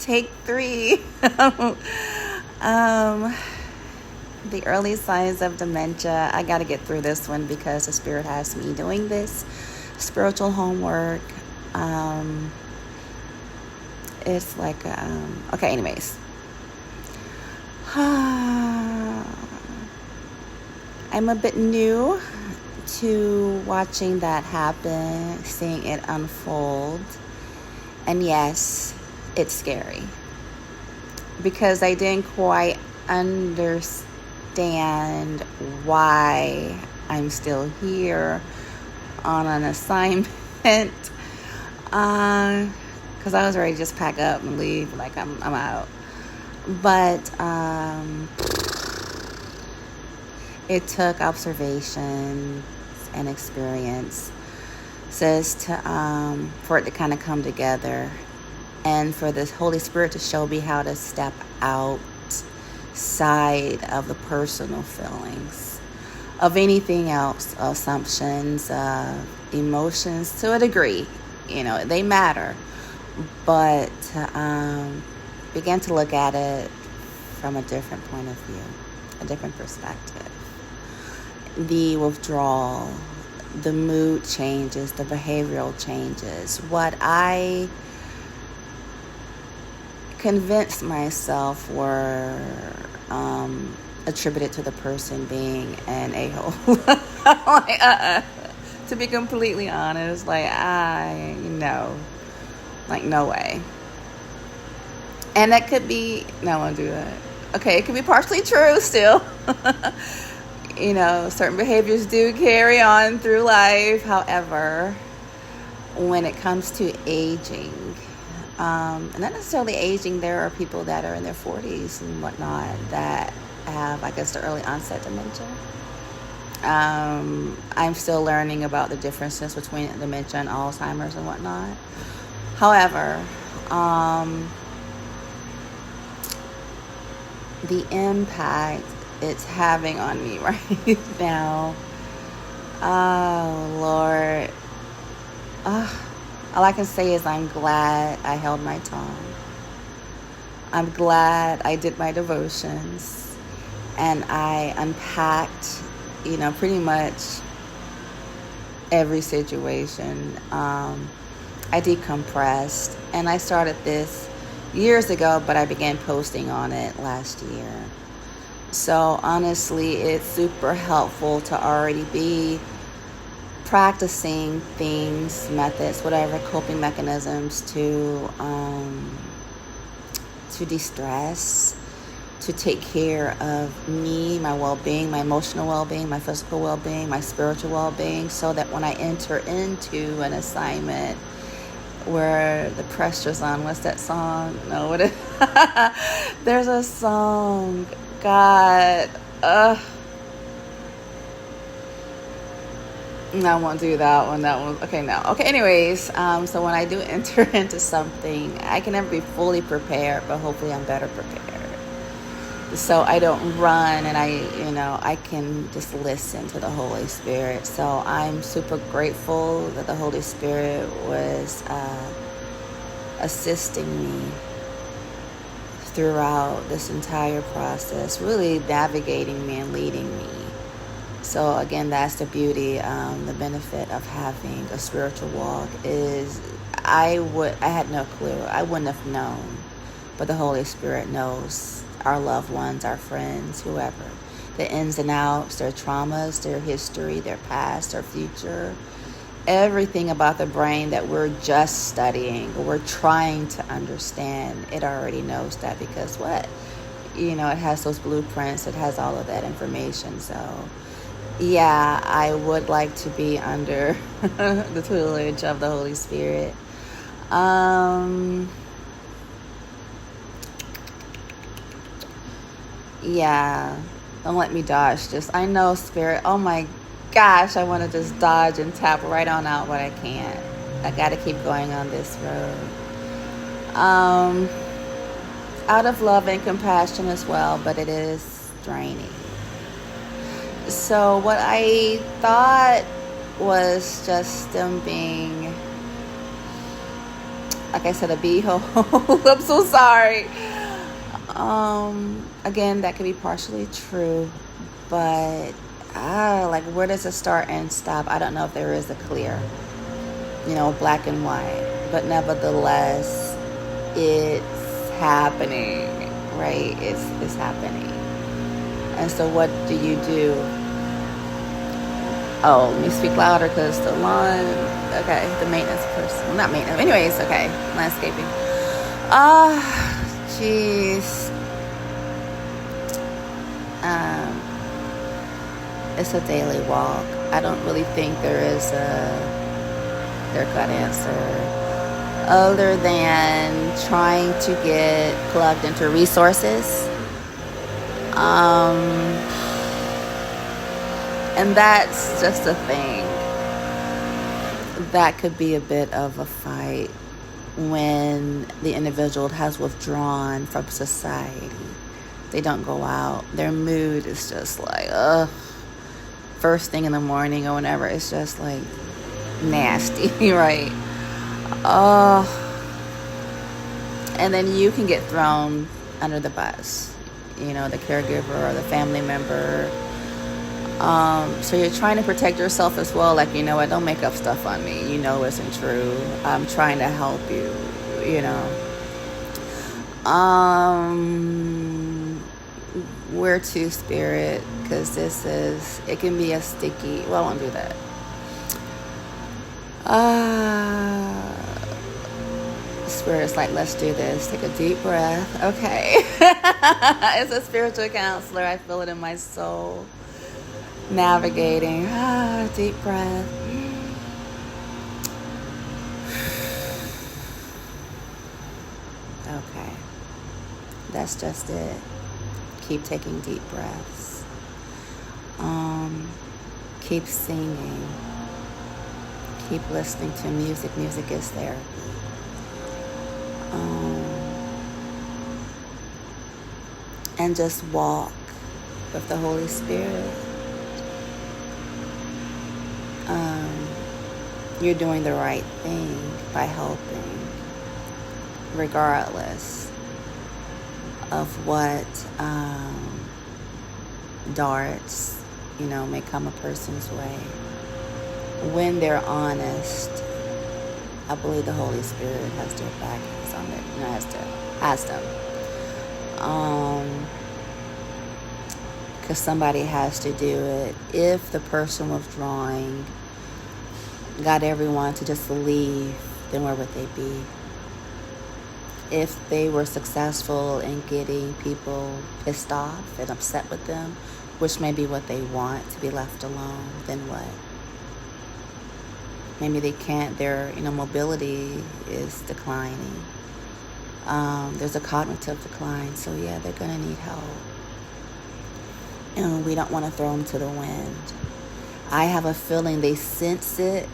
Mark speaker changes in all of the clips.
Speaker 1: Take 3. um, the early signs of dementia. I got to get through this one because the Spirit has me doing this spiritual homework. It's like, okay, anyways. I'm a bit new to watching that happen, seeing it unfold. And yes, it's scary because I didn't quite understand why I'm still here on an assignment. Because I was ready to just pack up and leave, like I'm out. But it took observations and experience for it to kind of come together, and for the Holy Spirit to show me how to step outside of the personal feelings of anything else, assumptions, emotions to a degree. They matter, but began to look at it from a different point of view, a different perspective. The withdrawal, the mood changes, the behavioral changes. What I convinced myself were attributed to the person being an a-hole. To be completely honest, no way. And that could be, no, I won't do that. Okay, it could be partially true still. Certain behaviors do carry on through life. However, when it comes to aging, and not necessarily aging, there are people that are in their 40s and whatnot that have, I guess, the early onset dementia. I'm still learning about the differences between dementia and Alzheimer's and whatnot. However, the impact it's having on me right now, oh Lord, all I can say is I'm glad I held my tongue. I'm glad I did my devotions and I unpacked, pretty much every situation. I decompressed, and I started this years ago, but I began posting on it last year. So honestly, it's super helpful to already be practicing things, methods, whatever, coping mechanisms to de-stress, to take care of me, my well-being, my emotional well-being, my physical well-being, my spiritual well-being, so that when I enter into an assignment where the pressure's on, what's that song? No, what is there's a song, God, no, I won't do that one. Okay, no. Okay, anyways, so when I do enter into something, I can never be fully prepared, but hopefully I'm better prepared. So I don't run, and I can just listen to the Holy Spirit. So I'm super grateful that the Holy Spirit was assisting me throughout this entire process, really navigating me and leading me. So again, that's the beauty, the benefit of having a spiritual walk is I had no clue. I wouldn't have known, but the Holy Spirit knows our loved ones, our friends, whoever, the ins and outs, their traumas, their history, their past, their future, everything about the brain that we're just studying, or we're trying to understand. It already knows that because it has those blueprints, it has all of that information. So yeah, I would like to be under the tutelage of the Holy Spirit. Yeah, don't let me dodge. I know, Spirit. Oh my gosh, I want to just dodge and tap right on out, but I can't. I got to keep going on this road. Out of love and compassion as well, but it is draining. So what I thought was just them being like I said, a beehole. I'm so sorry. Again, that could be partially true, but like where does it start and stop? I don't know if there is a clear, black and white, but nevertheless, it's happening, right? It's happening. And so what do you do? Oh, let me speak louder because the lawn, okay, the maintenance person, well, not maintenance, anyways, okay, landscaping. Jeez. It's a daily walk. I don't really think there is a clear-cut answer other than trying to get plugged into resources. And that's just a thing. That could be a bit of a fight when the individual has withdrawn from society. They don't go out. Their mood is just like, first thing in the morning or whenever. It's just like nasty, right? And then you can get thrown under the bus. The caregiver or the family member. So you're trying to protect yourself as well. Like, don't make up stuff on me. Isn't true. I'm trying to help you, Where to, spirit? Because it can be a sticky, well, I won't do that. Spirit's like, let's do this. Take a deep breath. Okay. As a spiritual counselor, I feel it in my soul. Navigating. Deep breath. Okay. That's just it. Keep taking deep breaths. Keep singing. Keep listening to music. Music is therapy. And just walk with the Holy Spirit. You're doing the right thing by helping, regardless of what darts, may come a person's way. When they're honest, I believe the Holy Spirit has their back on it, has them. Because somebody has to do it. If the person withdrawing got everyone to just leave, then where would they be? If they were successful in getting people pissed off and upset with them, which may be what they want, to be left alone, then what? Maybe they can't, their mobility is declining. There's a cognitive decline, so yeah, they're going to need help. And we don't want to throw them to the wind. I have a feeling they sense it.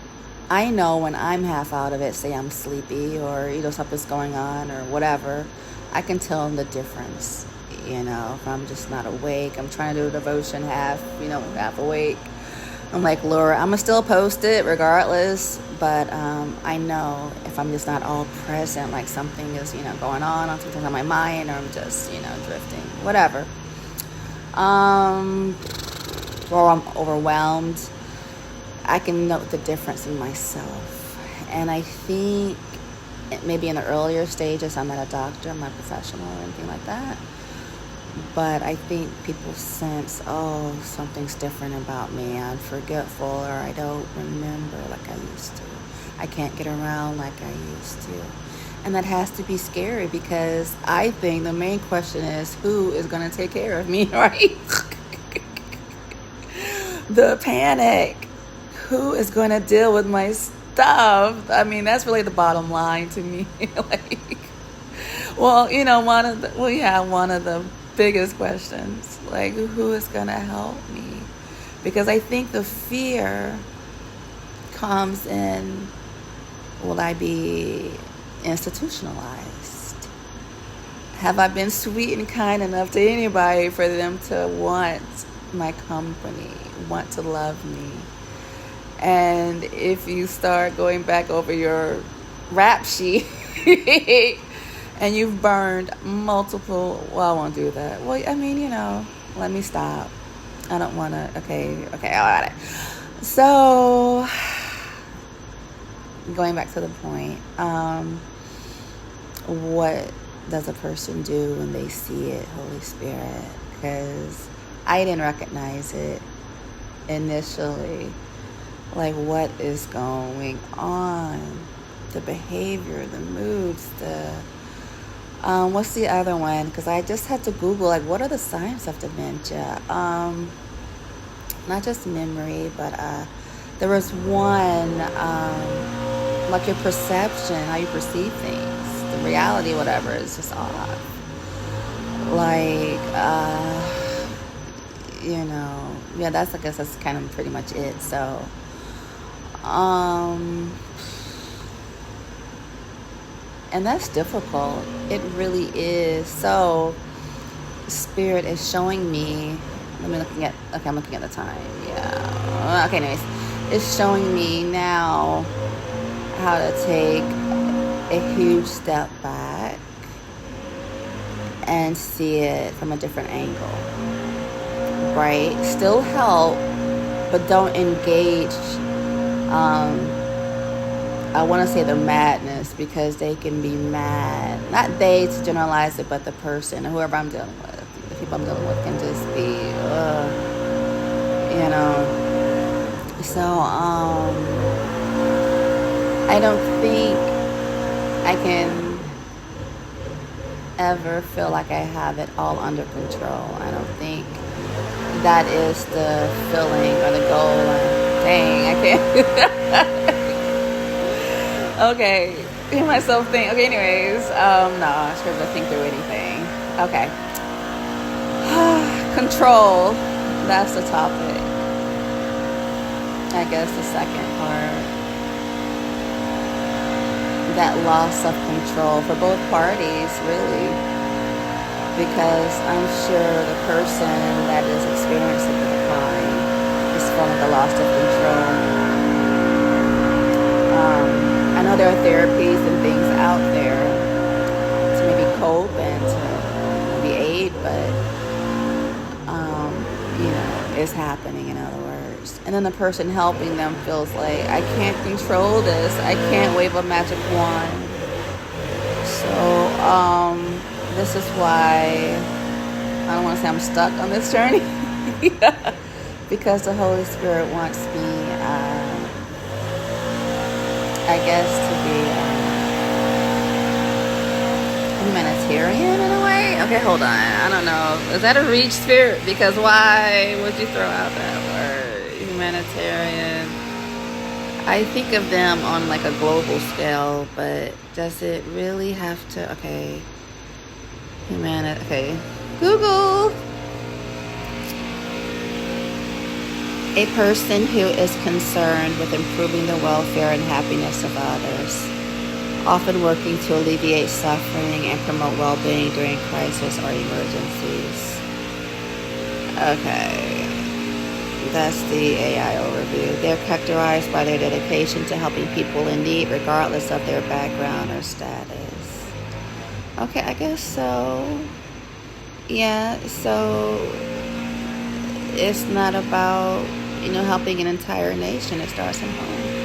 Speaker 1: I know when I'm half out of it, say I'm sleepy or, something's going on or whatever, I can tell the difference. If I'm just not awake, I'm trying to do a devotion half awake. I'm like, Laura, I'm going to still post it regardless, but I know if I'm just not all present, like something is, going on, something's on my mind, or I'm just, drifting, whatever. Or I'm overwhelmed, I can note the difference in myself. And I think maybe in the earlier stages, I'm not a doctor, I'm not a professional or anything like that. But I think people sense, something's different about me. I'm forgetful, or I don't remember like I used to. I can't get around like I used to. And that has to be scary, because I think the main question is, who is going to take care of me, right? The panic. Who is going to deal with my stuff? I mean, that's really the bottom line to me. One of the biggest questions, like, who is going to help me? Because I think the fear comes in, will I be institutionalized? Have I been sweet and kind enough to anybody for them to want my company, want to love me? And if you start going back over your rap sheet, and you've burned multiple, well, I won't do that. Well, I mean, let me stop. I don't want to, okay, I got it. So, going back to the point, what does a person do when they see it, Holy Spirit? Because I didn't recognize it initially. Like, what is going on? The behavior, the moods, what's the other one? Because I just had to Google, like, what are the signs of dementia? Not just memory, but there was one, like your perception, how you perceive things, the reality, whatever, is just off. Like, yeah, I guess that's kind of pretty much it. So, and that's difficult. It really is. So, Spirit is showing me. I'm looking at the time. Yeah. Okay, anyways. It's showing me now how to take a huge step back and see it from a different angle. Right? Still help, but don't engage. I want to say the madness, because they can be mad. Not they to generalize it, but the person or whoever I'm dealing with. The people I'm dealing with can just be, So, I don't think I can ever feel like I have it all under control. I don't think that is the feeling or the goal. Dang, I can't. Okay, hear myself think. Okay, anyways, no, I should have to think through anything. Okay. Control, that's the topic. I guess the second part. That loss of control for both parties, really. Because I'm sure the person that is experiencing the decline is feeling the loss of control. I know there are therapies and things out there to maybe cope and to maybe aid, but it's happening, in other words. And then the person helping them feels like, I can't control this. I can't wave a magic wand. So this is why I don't want to say I'm stuck on this journey. Because the Holy Spirit wants me, I guess, to be humanitarian in a way. Okay, hold on. I don't know. Is that a reach, Spirit? Because why would you throw out that word? Humanitarian. I think of them on like a global scale, but does it really have to? Okay. Okay. Google. A person who is concerned with improving the welfare and happiness of others, often working to alleviate suffering and promote well-being during crisis or emergencies. Okay, that's the AI overview. They're characterized by their dedication to helping people in need, regardless of their background or status. Okay, I guess so. Yeah, so it's not about helping an entire nation. It starts at home.